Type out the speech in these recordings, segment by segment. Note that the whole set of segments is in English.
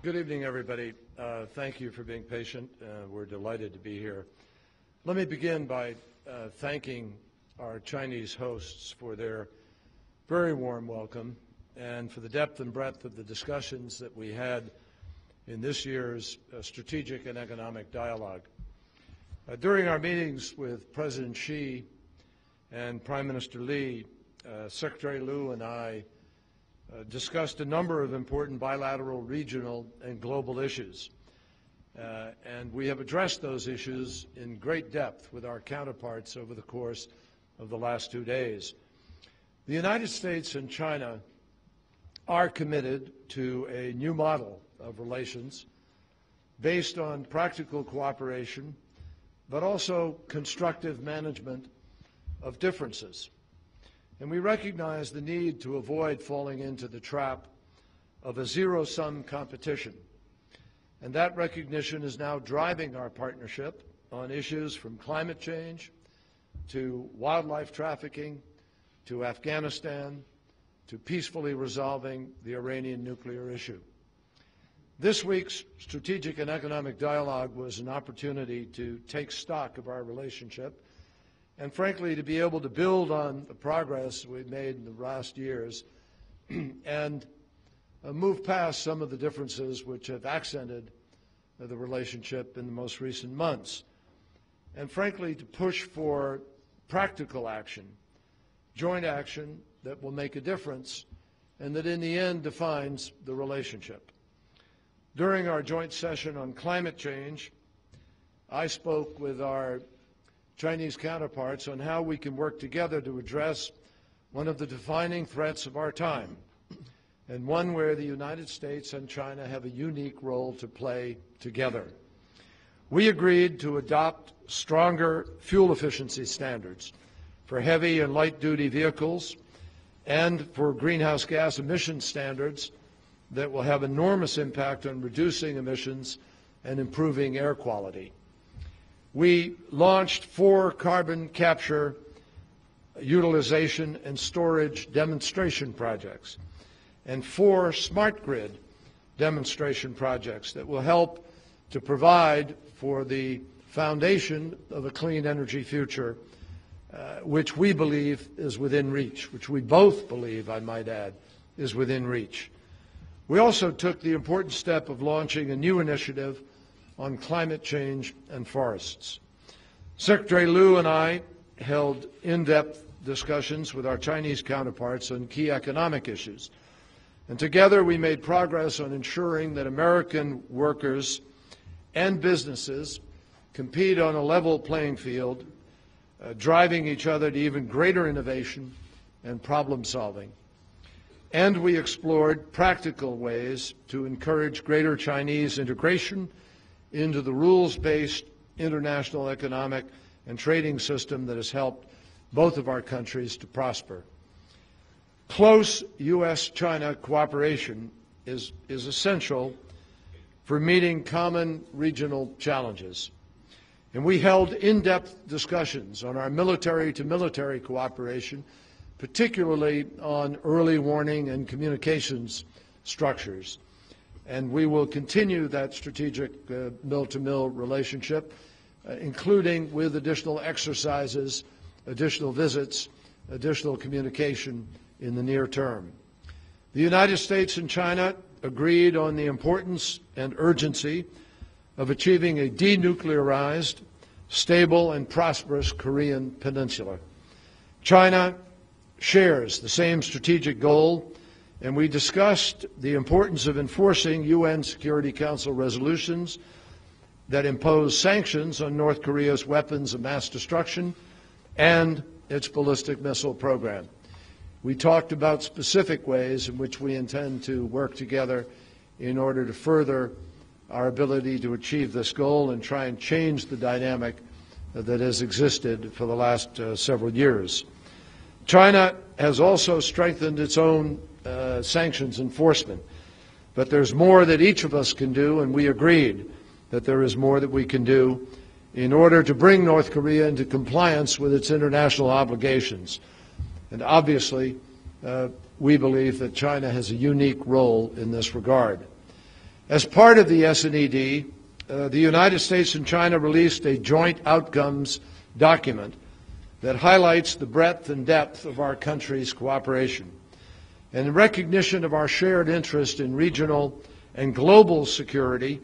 Good evening, everybody. Thank you for being patient. We're delighted to be here. Let me begin by thanking our Chinese hosts for their very warm welcome and for the depth and breadth of the discussions that we had in this year's Strategic and Economic Dialogue. During our meetings with President Xi and Prime Minister Li, Secretary Liu and I discussed a number of important bilateral, regional, and global issues. And we have addressed those issues in great depth with our counterparts over the course of the last 2 days. The United States and China are committed to a new model of relations based on practical cooperation, but also constructive management of differences. And we recognize the need to avoid falling into the trap of a zero-sum competition. And that recognition is now driving our partnership on issues from climate change to wildlife trafficking to Afghanistan to peacefully resolving the Iranian nuclear issue. This week's Strategic and Economic Dialogue was an opportunity to take stock of our relationship and, frankly, to be able to build on the progress we've made in the last years and move past some of the differences which have accented the relationship in the most recent months, and, frankly, to push for practical action, joint action that will make a difference and that in the end defines the relationship. During our joint session on climate change, I spoke with our Chinese counterparts on how we can work together to address one of the defining threats of our time, and one where the United States and China have a unique role to play together. We agreed to adopt stronger fuel efficiency standards for heavy and light-duty vehicles and for greenhouse gas emission standards that will have enormous impact on reducing emissions and improving air quality. We launched 4 carbon capture, utilization, and storage demonstration projects and 4 smart grid demonstration projects that will help to provide for the foundation of a clean energy future, which we believe is within reach, which we both believe, I might add, is within reach. We also took the important step of launching a new initiative on climate change and forests. Secretary Liu and I held in-depth discussions with our Chinese counterparts on key economic issues. And together we made progress on ensuring that American workers and businesses compete on a level playing field, driving each other to even greater innovation and problem solving. And we explored practical ways to encourage greater Chinese integration into the rules-based international economic and trading system that has helped both of our countries to prosper. Close U.S.-China cooperation is essential for meeting common regional challenges. And we held in-depth discussions on our military-to-military cooperation, particularly on early warning and communications structures. And we will continue that strategic mill-to-mill relationship, including with additional exercises, additional visits, additional communication in the near term. The United States and China agreed on the importance and urgency of achieving a denuclearized, stable, and prosperous Korean peninsula. China shares the same strategic goal, and we discussed the importance of enforcing UN Security Council resolutions that impose sanctions on North Korea's weapons of mass destruction and its ballistic missile program. We talked about specific ways in which we intend to work together in order to further our ability to achieve this goal and try and change the dynamic that has existed for the last several years. China has also strengthened its own sanctions enforcement, but there's more that each of us can do, and we agreed that there is more that we can do in order to bring North Korea into compliance with its international obligations. And obviously, we believe that China has a unique role in this regard. As part of the SNED, the United States and China released a joint outcomes document that highlights the breadth and depth of our country's cooperation. And in recognition of our shared interest in regional and global security,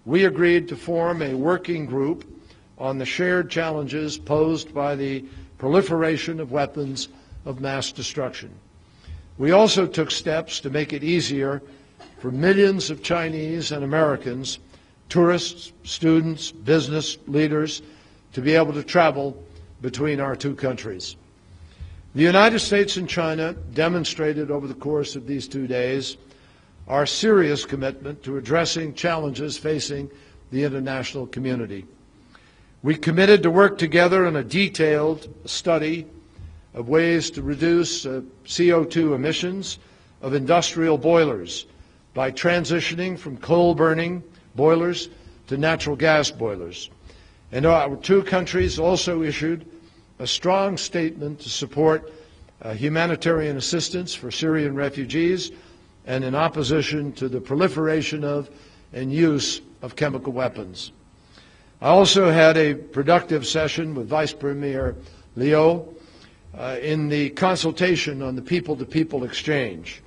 we agreed to form a working group on the shared challenges posed by the proliferation of weapons of mass destruction. We also took steps to make it easier for millions of Chinese and Americans, tourists, students, business leaders, to be able to travel between our two countries. The United States and China demonstrated over the course of these 2 days our serious commitment to addressing challenges facing the international community. We committed to work together on a detailed study of ways to reduce CO2 emissions of industrial boilers by transitioning from coal-burning boilers to natural gas boilers. And our two countries also issued a strong statement to support humanitarian assistance for Syrian refugees and in opposition to the proliferation of and use of chemical weapons. I also had a productive session with Vice Premier Liu in the consultation on the people-to-people exchange.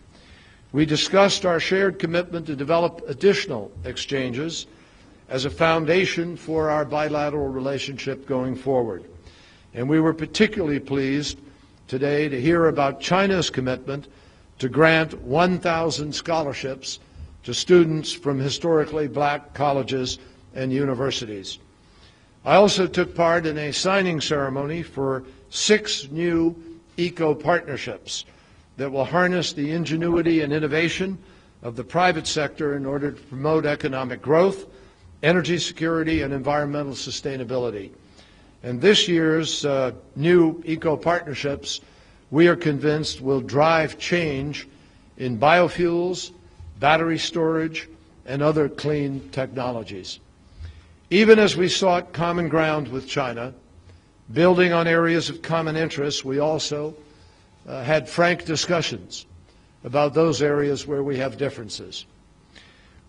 We discussed our shared commitment to develop additional exchanges as a foundation for our bilateral relationship going forward. And we were particularly pleased today to hear about China's commitment to grant 1,000 scholarships to students from historically black colleges and universities. I also took part in a signing ceremony for 6 new eco-partnerships that will harness the ingenuity and innovation of the private sector in order to promote economic growth, energy security, and environmental sustainability. And this year's new eco-partnerships, we are convinced, will drive change in biofuels, battery storage, and other clean technologies. Even as we sought common ground with China, building on areas of common interest, we also had frank discussions about those areas where we have differences.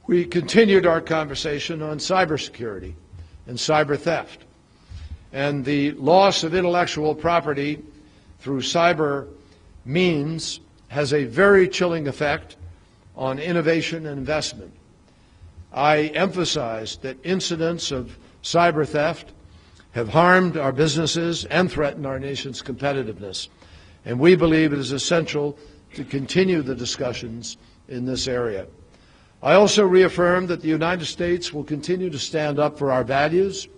We continued our conversation on cybersecurity and cyber theft. And the loss of intellectual property through cyber means has a very chilling effect on innovation and investment. I emphasized that incidents of cyber theft have harmed our businesses and threatened our nation's competitiveness. And we believe it is essential to continue the discussions in this area. I also reaffirmed that the United States will continue to stand up for our values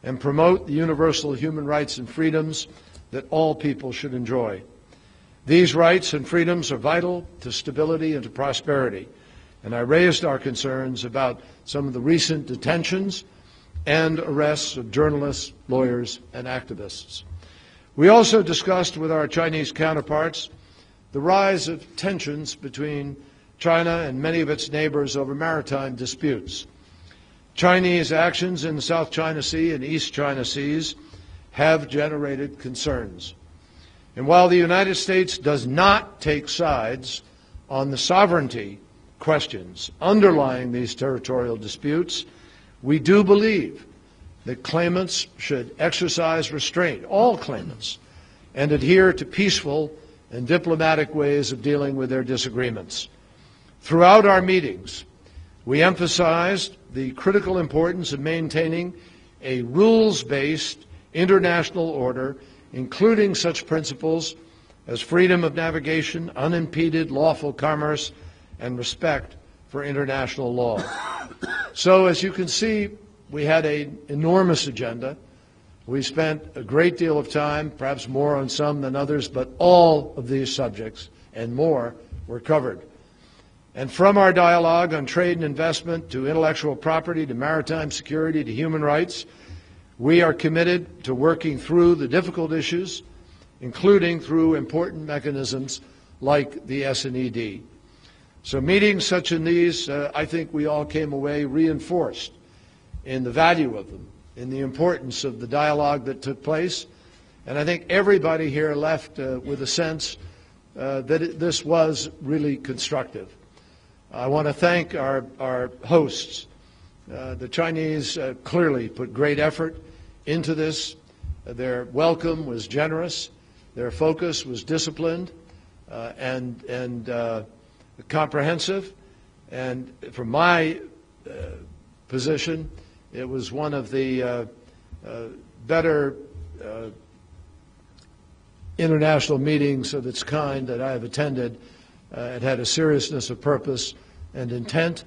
and promote the universal human rights and freedoms that all people should enjoy. These rights and freedoms are vital to stability and to prosperity. And I raised our concerns about some of the recent detentions and arrests of journalists, lawyers, and activists. We also discussed with our Chinese counterparts the rise of tensions between China and many of its neighbors over maritime disputes. Chinese actions in the South China Sea and East China Seas have generated concerns. And while the United States does not take sides on the sovereignty questions underlying these territorial disputes, we do believe that claimants should exercise restraint, all claimants, and adhere to peaceful and diplomatic ways of dealing with their disagreements. Throughout our meetings, we emphasized the critical importance of maintaining a rules-based international order, including such principles as freedom of navigation, unimpeded lawful commerce, and respect for international law. So, as you can see, we had an enormous agenda. We spent a great deal of time, perhaps more on some than others, but all of these subjects and more were covered. And from our dialogue on trade and investment to intellectual property to maritime security to human rights, we are committed to working through the difficult issues, including through important mechanisms like the SNED. So meetings such as these, I think we all came away reinforced in the value of them, in the importance of the dialogue that took place. And I think everybody here left with a sense that this was really constructive. I want to thank our hosts. The Chinese clearly put great effort into this. Their welcome was generous. Their focus was disciplined and comprehensive. And from my position, it was one of the better international meetings of its kind that I have attended. It had a seriousness of purpose and intent,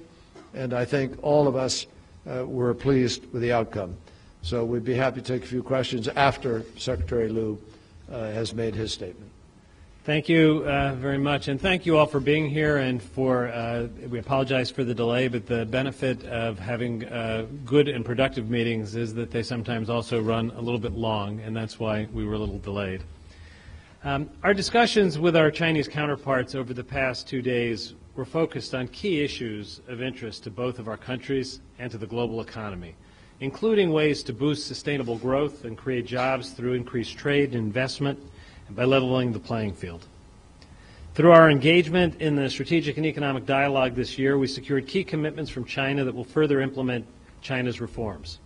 and I think all of us were pleased with the outcome. So we'd be happy to take a few questions after Secretary Liu has made his statement. Thank you very much, and thank you all for being here and for, we apologize for the delay, but the benefit of having good and productive meetings is that they sometimes also run a little bit long, and that's why we were a little delayed. Our discussions with our Chinese counterparts over the past 2 days were focused on key issues of interest to both of our countries and to the global economy, including ways to boost sustainable growth and create jobs through increased trade and investment and by leveling the playing field. Through our engagement in the strategic and economic dialogue this year, we secured key commitments from China that will further implement China's reforms.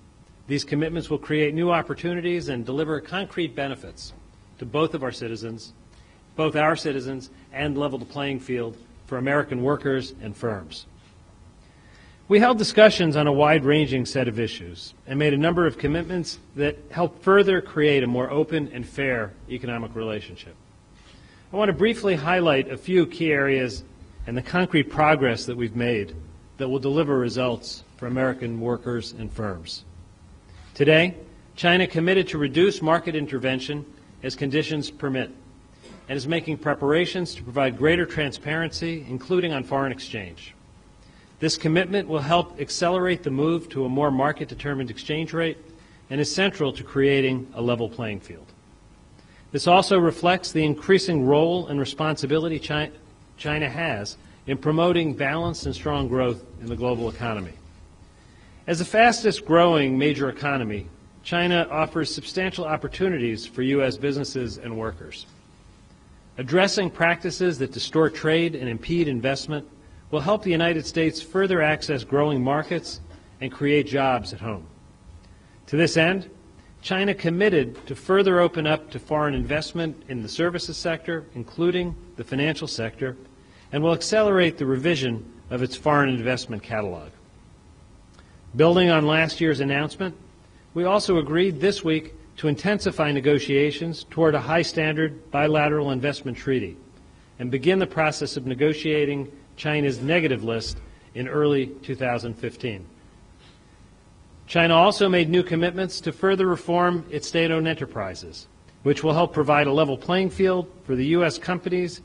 These commitments will create new opportunities and deliver concrete benefits to both our citizens and level the playing field for American workers and firms. We held discussions on a wide-ranging set of issues and made a number of commitments that help further create a more open and fair economic relationship. I want to briefly highlight a few key areas and the concrete progress that we've made that will deliver results for American workers and firms. Today, China committed to reduce market intervention as conditions permit and is making preparations to provide greater transparency, including on foreign exchange. This commitment will help accelerate the move to a more market-determined exchange rate and is central to creating a level playing field. This also reflects the increasing role and responsibility China has in promoting balanced and strong growth in the global economy. As the fastest-growing major economy, China offers substantial opportunities for U.S. businesses and workers. Addressing practices that distort trade and impede investment will help the United States further access growing markets and create jobs at home. To this end, China committed to further open up to foreign investment in the services sector, including the financial sector, and will accelerate the revision of its foreign investment catalog. Building on last year's announcement, we also agreed this week to intensify negotiations toward a high-standard bilateral investment treaty and begin the process of negotiating China's negative list in early 2015. China also made new commitments to further reform its state-owned enterprises, which will help provide a level playing field for the U.S. companies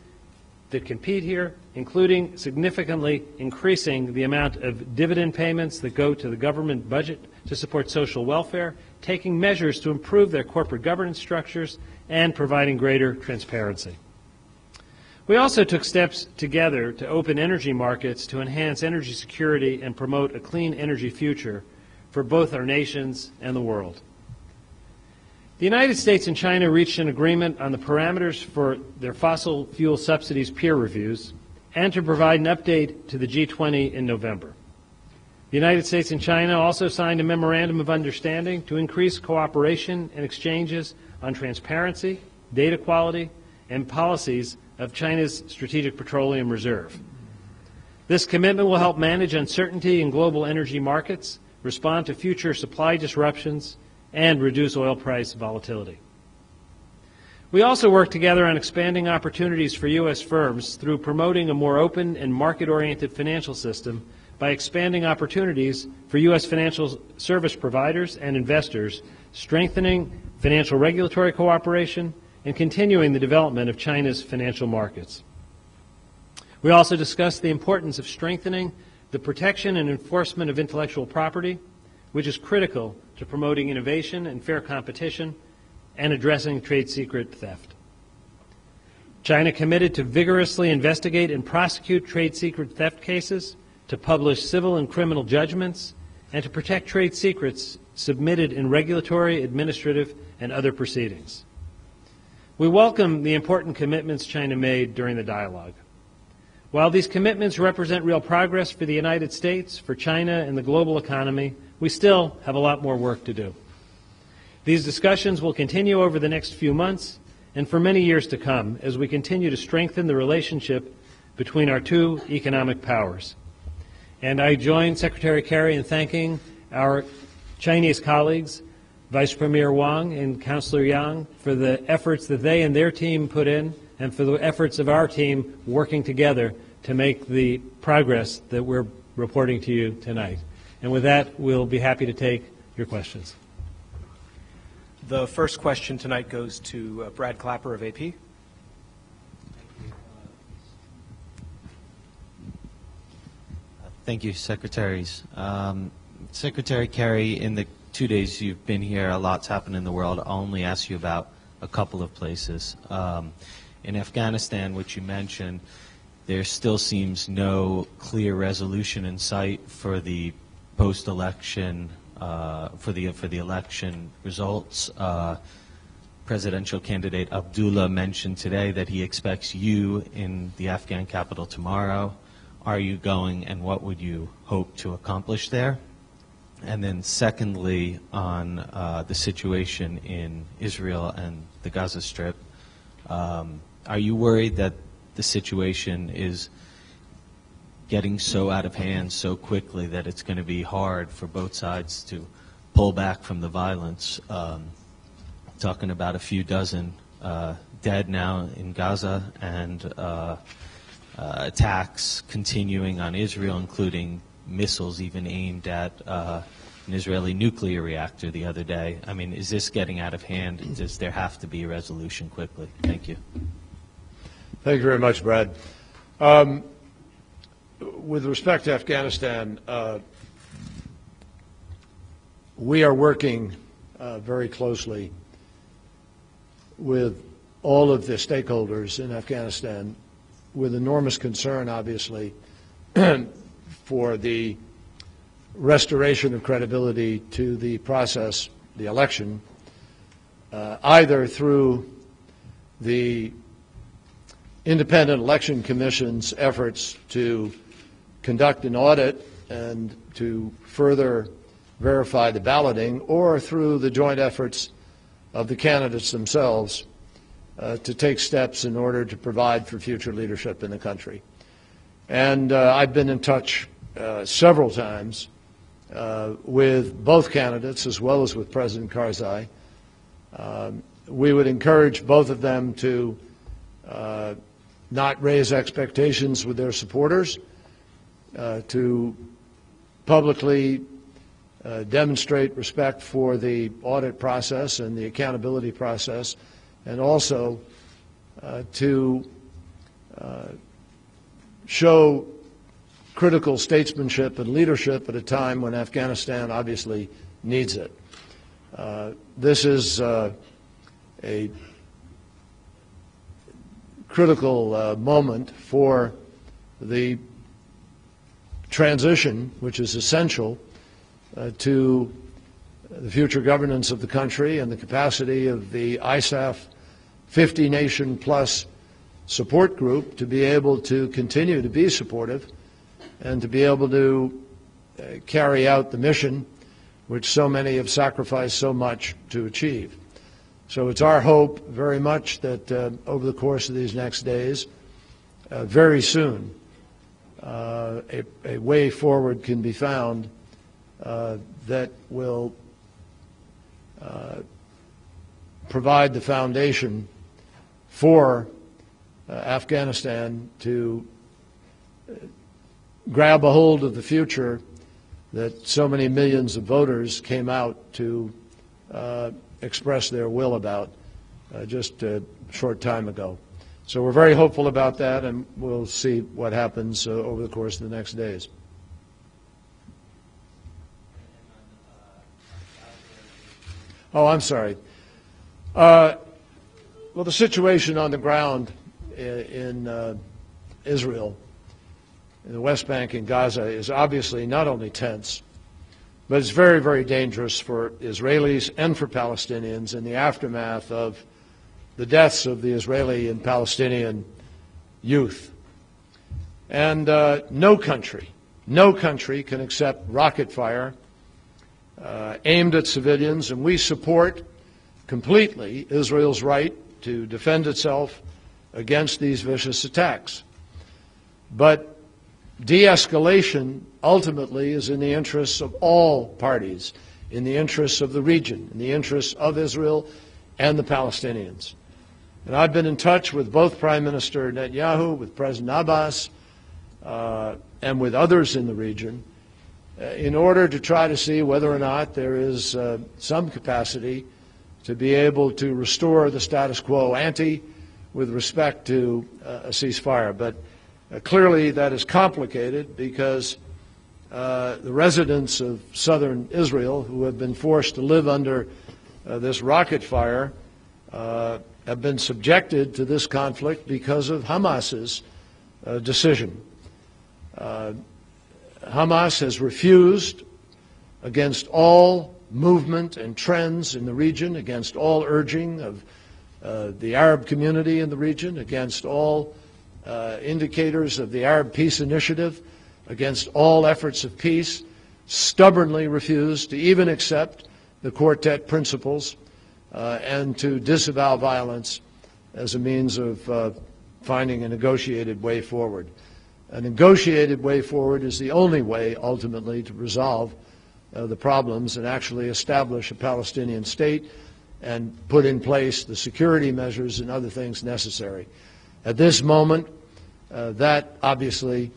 that compete here, including significantly increasing the amount of dividend payments that go to the government budget to support social welfare, taking measures to improve their corporate governance structures, and providing greater transparency. We also took steps together to open energy markets to enhance energy security and promote a clean energy future for both our nations and the world. The United States and China reached an agreement on the parameters for their fossil fuel subsidies peer reviews and to provide an update to the G20 in November. The United States and China also signed a memorandum of understanding to increase cooperation and exchanges on transparency, data quality, and policies of China's Strategic Petroleum Reserve. This commitment will help manage uncertainty in global energy markets, respond to future supply disruptions, and reduce oil price volatility. We also work together on expanding opportunities for U.S. firms through promoting a more open and market-oriented financial system by expanding opportunities for U.S. financial service providers and investors, strengthening financial regulatory cooperation, and continuing the development of China's financial markets. We also discussed the importance of strengthening the protection and enforcement of intellectual property, which is critical to promoting innovation and fair competition and addressing trade secret theft. China committed to vigorously investigate and prosecute trade secret theft cases, to publish civil and criminal judgments, and to protect trade secrets submitted in regulatory, administrative, and other proceedings. We welcome the important commitments China made during the dialogue. While these commitments represent real progress for the United States, for China, and the global economy, we still have a lot more work to do. These discussions will continue over the next few months and for many years to come as we continue to strengthen the relationship between our two economic powers. And I join Secretary Kerry in thanking our Chinese colleagues, Vice Premier Wang and Councillor Yang, for the efforts that they and their team put in and for the efforts of our team working together to make the progress that we're reporting to you tonight. And with that, we'll be happy to take your questions. The first question tonight goes to Brad Clapper of AP. Thank you, Secretaries. Secretary Kerry, in the 2 days you've been here, a lot's happened in the world. I'll only ask you about a couple of places. In Afghanistan, which you mentioned, there still seems no clear resolution in sight for the post-election, for the election results. Presidential candidate Abdullah mentioned today that he expects you in the Afghan capital tomorrow. Are you going, and what would you hope to accomplish there? And then secondly, on the situation in Israel and the Gaza Strip, are you worried that the situation is getting so out of hand so quickly that it's going to be hard for both sides to pull back from the violence? Talking about a few dozen dead now in Gaza and attacks continuing on Israel, including missiles even aimed at an Israeli nuclear reactor the other day. I mean, is this getting out of hand? Does there have to be a resolution quickly? Thank you. Thank you very much, Brad. With respect to Afghanistan, we are working very closely with all of the stakeholders in Afghanistan with enormous concern, obviously, for the restoration of credibility to the process, the election, either through the Independent Election Commission's efforts to conduct an audit and to further verify the balloting, or through the joint efforts of the candidates themselves to take steps in order to provide for future leadership in the country. And I've been in touch several times with both candidates as well as with President Karzai. We would encourage both of them to not raise expectations with their supporters, to publicly demonstrate respect for the audit process and the accountability process, and also to show critical statesmanship and leadership at a time when Afghanistan obviously needs it. This is a critical moment for the transition, which is essential to the future governance of the country and the capacity of the ISAF 50-nation-plus support group to be able to continue to be supportive and to be able to carry out the mission which so many have sacrificed so much to achieve. So it's our hope very much that over the course of these next days, very soon, a way forward can be found that will provide the foundation for Afghanistan to grab a hold of the future that so many millions of voters came out to express their will about just a short time ago. So we're very hopeful about that, and we'll see what happens over the course of the next days. Oh, I'm sorry. Well, the situation on the ground in Israel, in the West Bank and Gaza, is obviously not only tense, but it's very, very dangerous for Israelis and for Palestinians in the aftermath of the deaths of the Israeli and Palestinian youth. And no country can accept rocket fire aimed at civilians, and we support completely Israel's right to defend itself against these vicious attacks. But de-escalation ultimately is in the interests of all parties, in the interests of the region, in the interests of Israel and the Palestinians. And I've been in touch with both Prime Minister Netanyahu, with President Abbas, and with others in the region in order to try to see whether or not there is some capacity to be able to restore the status quo ante with respect to a ceasefire. But clearly that is complicated because the residents of southern Israel who have been forced to live under this rocket fire have been subjected to this conflict because of Hamas's decision. Hamas has refused, against all movement and trends in the region, against all urging of the Arab community in the region, against all indicators of the Arab Peace Initiative, against all efforts of peace, stubbornly refused to even accept the Quartet principles and to disavow violence as a means of finding a negotiated way forward. A negotiated way forward is the only way, ultimately, to resolve the problems and actually establish a Palestinian state and put in place the security measures and other things necessary. At this moment, that obviously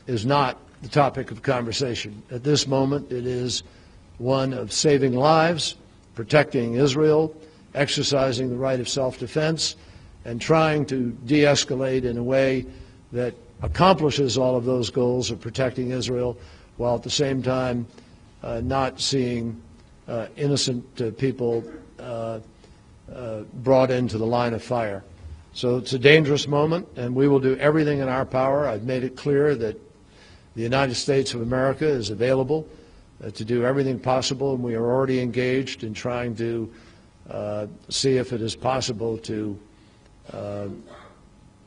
is not the topic of conversation. At this moment, it is one of saving lives, protecting Israel, exercising the right of self-defense, and trying to de-escalate in a way that accomplishes all of those goals of protecting Israel while at the same time not seeing innocent people brought into the line of fire. So it's a dangerous moment, and we will do everything in our power. I've made it clear that the United States of America is available to do everything possible, and we are already engaged in trying to see if it is possible to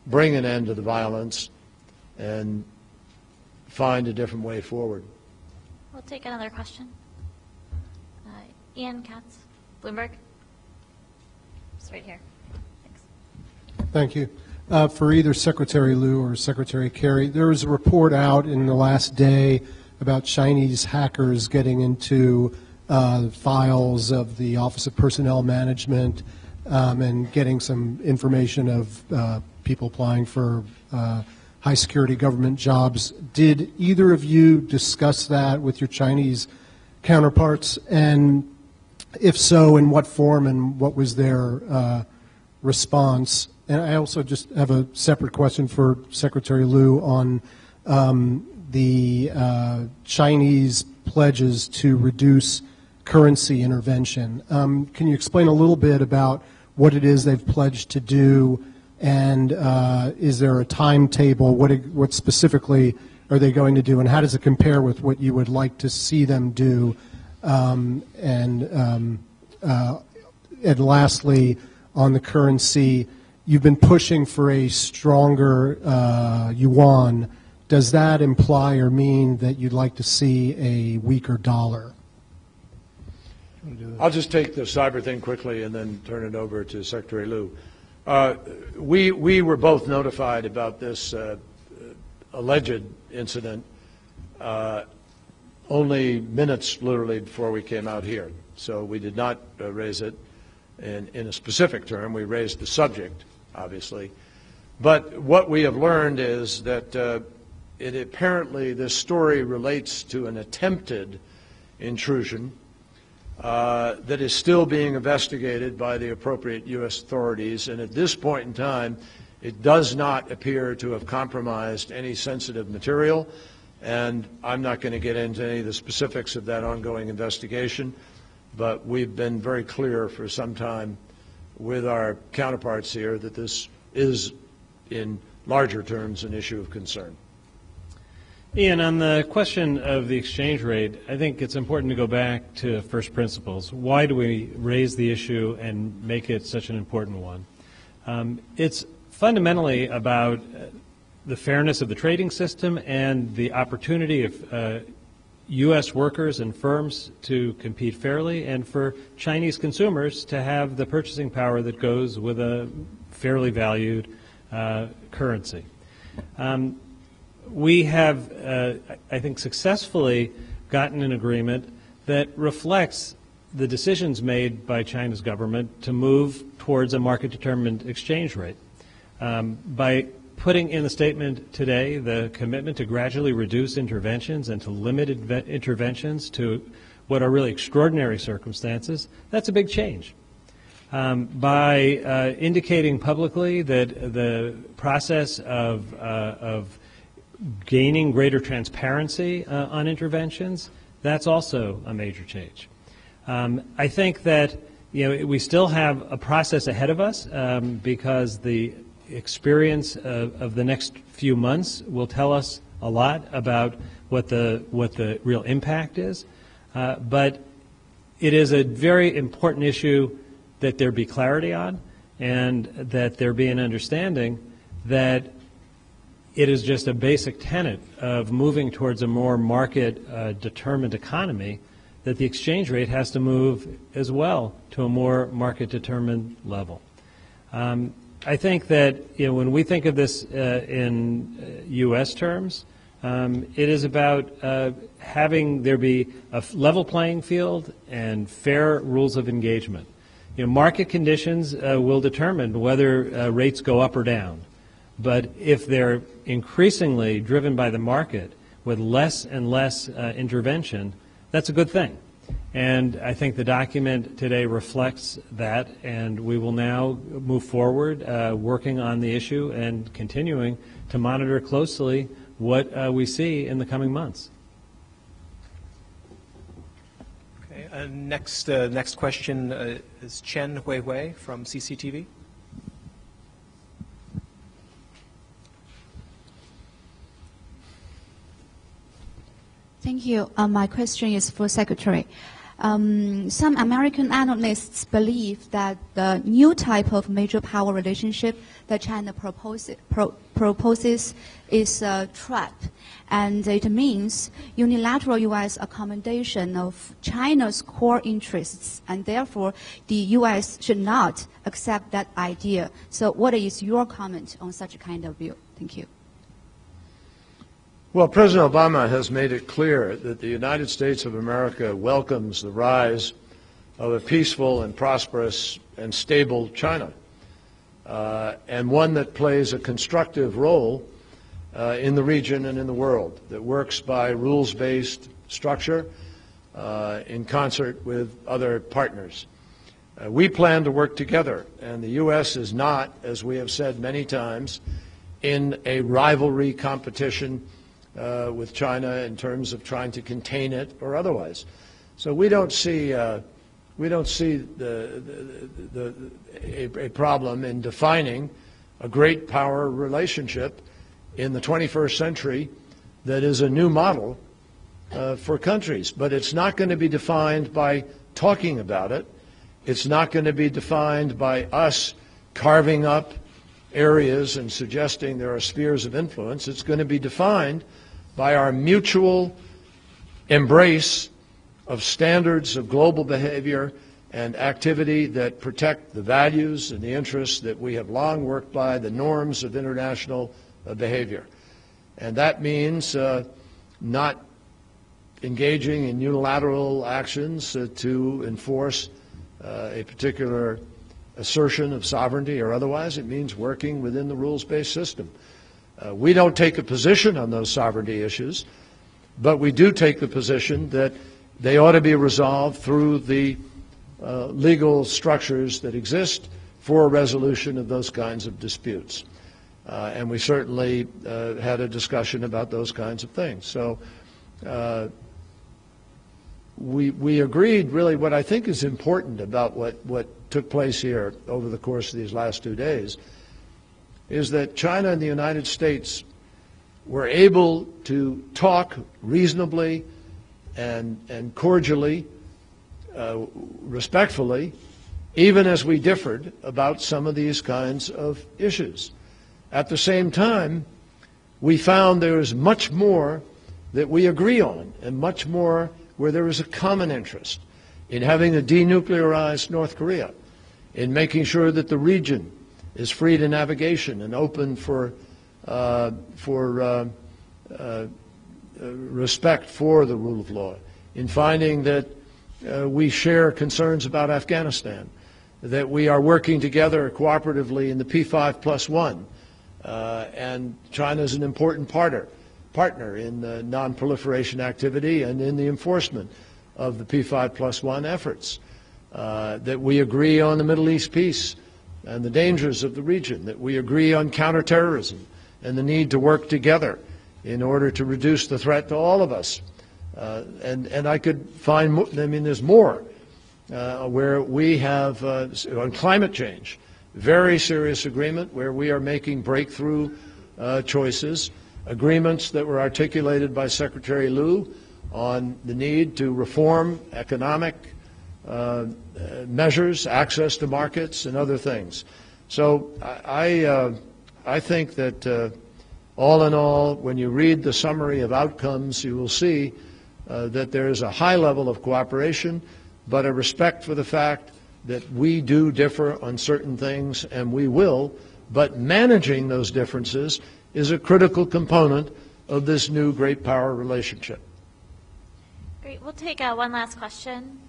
bring an end to the violence and find a different way forward. We'll take another question. Ian Katz, Bloomberg. It's right here. Thanks. Thank you. For either Secretary Lew or Secretary Kerry, there was a report out in the last day about Chinese hackers getting into files of the Office of Personnel Management and getting some information of people applying for high security government jobs. Did either of you discuss that with your Chinese counterparts? And if so, in what form and what was their response? And I also just have a separate question for Secretary Lew on the Chinese pledges to reduce currency intervention. Can you explain a little bit about what it is they've pledged to do, and is there a timetable? What specifically are they going to do, and how does it compare with what you would like to see them do? And lastly, on the currency, you've been pushing for a stronger yuan. Does that imply or mean that you'd like to see a weaker dollar? I'll just take the cyber thing quickly and then turn it over to Secretary Lew. We were both notified about this alleged incident only minutes, literally, before we came out here. So we did not raise it in a specific term. We raised the subject, obviously. But what we have learned is that apparently this story relates to an attempted intrusion that is still being investigated by the appropriate U.S. authorities. And at this point in time, it does not appear to have compromised any sensitive material. And I'm not going to get into any of the specifics of that ongoing investigation, but we've been very clear for some time with our counterparts here that this is, in larger terms, an issue of concern. Ian, on the question of the exchange rate, I think it's important to go back to first principles. Why do we raise the issue and make it such an important one? It's fundamentally about the fairness of the trading system and the opportunity of U.S. workers and firms to compete fairly, and for Chinese consumers to have the purchasing power that goes with a fairly valued currency. We have, I think, successfully gotten an agreement that reflects the decisions made by China's government to move towards a market-determined exchange rate. By putting in the statement today the commitment to gradually reduce interventions and to limit interventions to what are really extraordinary circumstances, that's a big change. By indicating publicly that the process of gaining greater transparency on interventions, that's also a major change. I think that we still have a process ahead of us because the experience of the next few months will tell us a lot about what the real impact is. But it is a very important issue that there be clarity on, and that there be an understanding that it is just a basic tenet of moving towards a more market-determined economy, that the exchange rate has to move as well to a more market-determined level. I think that when we think of this in U.S. terms, it is about having there be a level playing field and fair rules of engagement. Market conditions will determine whether rates go up or down. But if they're increasingly driven by the market with less and less intervention, that's a good thing. And I think the document today reflects that, and we will now move forward working on the issue and continuing to monitor closely what we see in the coming months. Okay, next question is Chen Huihui from CCTV. Thank you. My question is for Secretary. Some American analysts believe that the new type of major power relationship that China proposes is a trap, and it means unilateral U.S. accommodation of China's core interests, and therefore the U.S. should not accept that idea. So what is your comment on such a kind of view? Thank you. Well, President Obama has made it clear that the United States of America welcomes the rise of a peaceful and prosperous and stable China, and one that plays a constructive role in the region and in the world, that works by rules-based structure in concert with other partners. We plan to work together, and the U.S. is not, as we have said many times, in a rivalry competition with China in terms of trying to contain it or otherwise. So we don't see a problem in defining a great power relationship in the 21st century that is a new model for countries. But it's not going to be defined by talking about it. It's not going to be defined by us carving up areas and suggesting there are spheres of influence. It's going to be defined by our mutual embrace of standards of global behavior and activity that protect the values and the interests that we have long worked by, the norms of international behavior. And that means not engaging in unilateral actions to enforce a particular assertion of sovereignty or otherwise. It means working within the rules-based system. We don't take a position on those sovereignty issues, but we do take the position that they ought to be resolved through the legal structures that exist for a resolution of those kinds of disputes. And we certainly had a discussion about those kinds of things. So we agreed really what I think is important about what took place here over the course of these last 2 days is that China and the United States were able to talk reasonably and cordially, respectfully, even as we differed about some of these kinds of issues. At the same time, we found there is much more that we agree on and much more where there is a common interest in having a denuclearized North Korea, in making sure that the region is free to navigation and open for respect for the rule of law, in finding that we share concerns about Afghanistan, that we are working together cooperatively in the P5+1, and China is an important partner in the non-proliferation activity and in the enforcement of the P5+1 efforts, that we agree on the Middle East peace and the dangers of the region, that we agree on counterterrorism and the need to work together in order to reduce the threat to all of us. And I could find, there's more, where we have, on climate change, very serious agreement where we are making breakthrough choices, agreements that were articulated by Secretary Liu on the need to reform economic measures, access to markets, and other things. So I think that all in all, when you read the summary of outcomes, you will see that there is a high level of cooperation, but a respect for the fact that we do differ on certain things, and we will, but managing those differences is a critical component of this new great power relationship. Great. We'll take one last question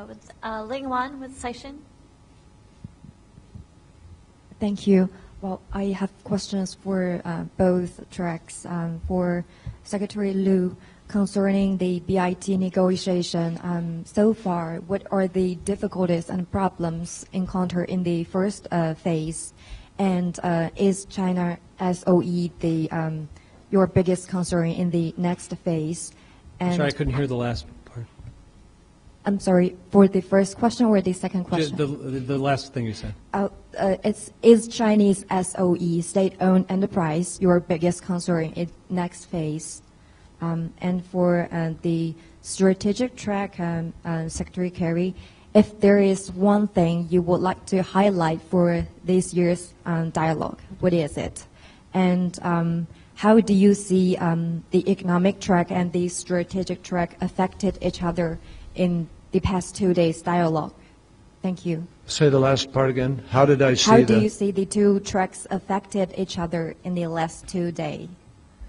with Ling Wan with Caixin. Thank you. Well, I have questions for both tracks. For Secretary Liu, concerning the BIT negotiation, so far, what are the difficulties and problems encountered in the first phase? And is China SOE your biggest concern in the next phase? And Sorry, I couldn't hear the last part. I'm sorry, for the first question or the second question? The last thing you said. Is Chinese SOE, state-owned enterprise, your biggest concern in next phase? And for the strategic track, Secretary Kerry, if there is one thing you would like to highlight for this year's dialogue, what is it? And how do you see the economic track and the strategic track affected each other in the past 2 days' dialogue? Thank you. Say the last part again. How did I see How do you see the two tracks affected each other in the last 2 days?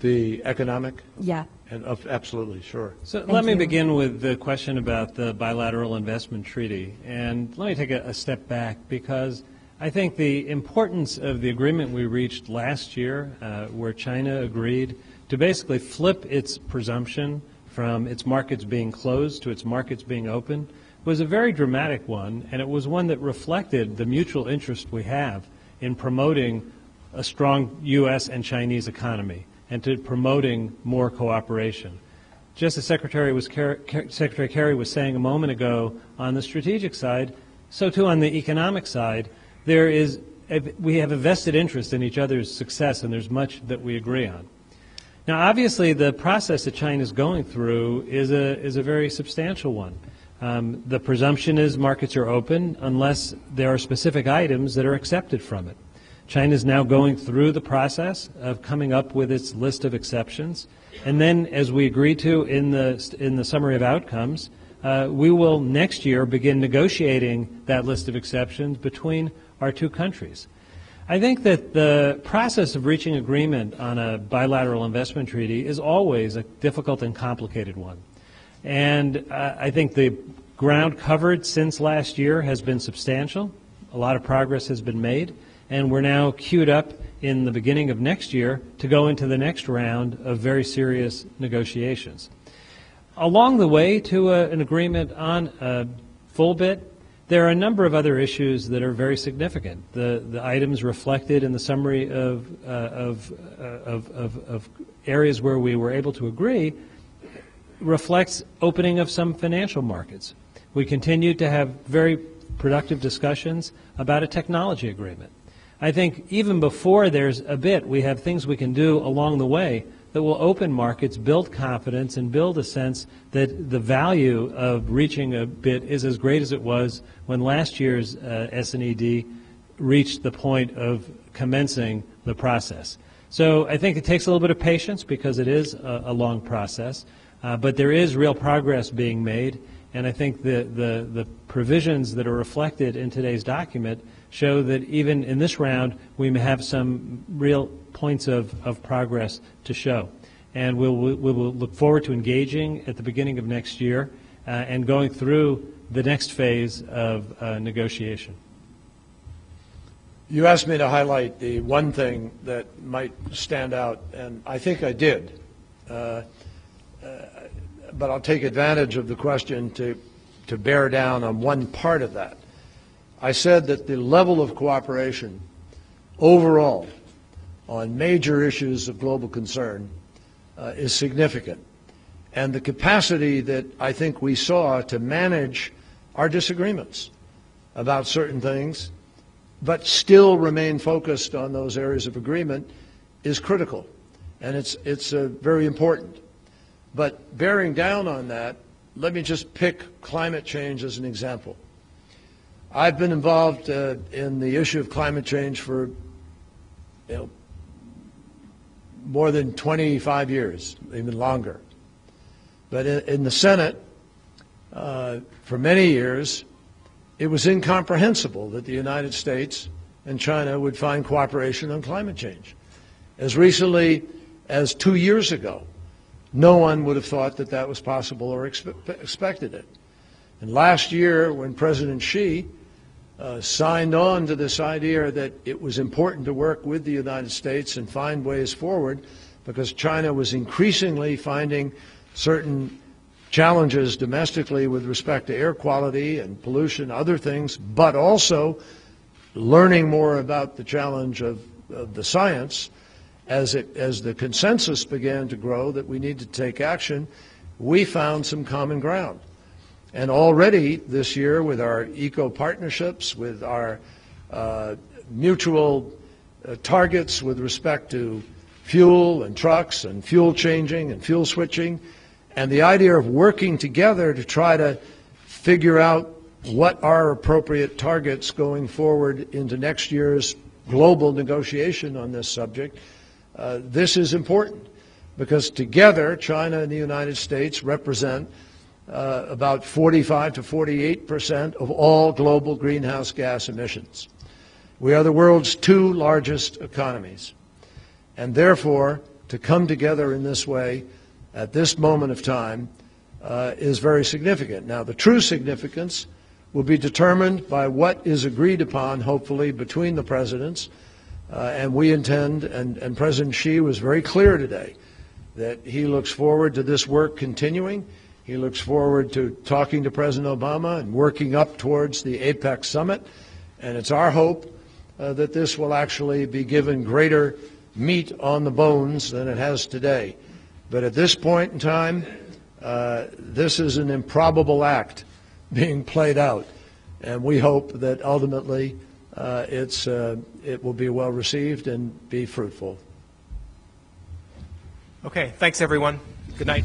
The economic? Yeah. And absolutely, sure. So let me begin with the question about the bilateral investment treaty. And let me take a step back, because I think the importance of the agreement we reached last year, where China agreed to basically flip its presumption from its markets being closed to its markets being open, was a very dramatic one, and it was one that reflected the mutual interest we have in promoting a strong U.S. and Chinese economy and to promoting more cooperation. Just as Secretary Kerry was saying a moment ago, on the strategic side, so too on the economic side, we have a vested interest in each other's success, and there's much that we agree on. Now, obviously, the process that China is going through is a very substantial one. The presumption is markets are open unless there are specific items that are accepted from it. China is now going through the process of coming up with its list of exceptions, and then, as we agreed to in the summary of outcomes, we will next year begin negotiating that list of exceptions between our two countries. I think that the process of reaching agreement on a bilateral investment treaty is always a difficult and complicated one. And I think the ground covered since last year has been substantial. A lot of progress has been made, and we're now queued up in the beginning of next year to go into the next round of very serious negotiations. Along the way to an agreement on a full bit, there are a number of other issues that are very significant. The items reflected in the summary of areas where we were able to agree reflects opening of some financial markets. We continue to have very productive discussions about a technology agreement. I think even before there's a bit, we have things we can do along the way that will open markets, build confidence, and build a sense that the value of reaching a bit is as great as it was when last year's SNED reached the point of commencing the process. So I think it takes a little bit of patience because it is a long process, but there is real progress being made, and I think the provisions that are reflected in today's document show that even in this round we may have some real points of progress to show. And we will look forward to engaging at the beginning of next year and going through the next phase of negotiation. You asked me to highlight the one thing that might stand out, and I think I did. But I'll take advantage of the question to bear down on one part of that. I said that the level of cooperation overall on major issues of global concern is significant. And the capacity that I think we saw to manage our disagreements about certain things, but still remain focused on those areas of agreement, is critical. And it's very important. But bearing down on that, let me just pick climate change as an example. I've been involved in the issue of climate change for more than 25 years, even longer. But in the Senate, for many years, it was incomprehensible that the United States and China would find cooperation on climate change. As recently as 2 years ago, no one would have thought that that was possible or expected it. And last year, when President Xi signed on to this idea that it was important to work with the United States and find ways forward, because China was increasingly finding certain challenges domestically with respect to air quality and pollution, other things, but also learning more about the challenge of the science. As the consensus began to grow that we need to take action, we found some common ground. And already this year, with our eco-partnerships, with our mutual targets with respect to fuel and trucks and fuel changing and fuel switching, and the idea of working together to try to figure out what are appropriate targets going forward into next year's global negotiation on this subject, this is important, because together China and the United States represent about 45 to 48% of all global greenhouse gas emissions. We are the world's 2 largest economies, and therefore to come together in this way at this moment of time is very significant. Now, the true significance will be determined by what is agreed upon, hopefully, between the presidents, and we intend, and President Xi was very clear today, that he looks forward to this work continuing. He looks forward to talking to President Obama and working up towards the APEC summit, and it's our hope that this will actually be given greater meat on the bones than it has today. But at this point in time, this is an improbable act being played out, and we hope that ultimately it will be well received and be fruitful. Okay, thanks everyone. Good night.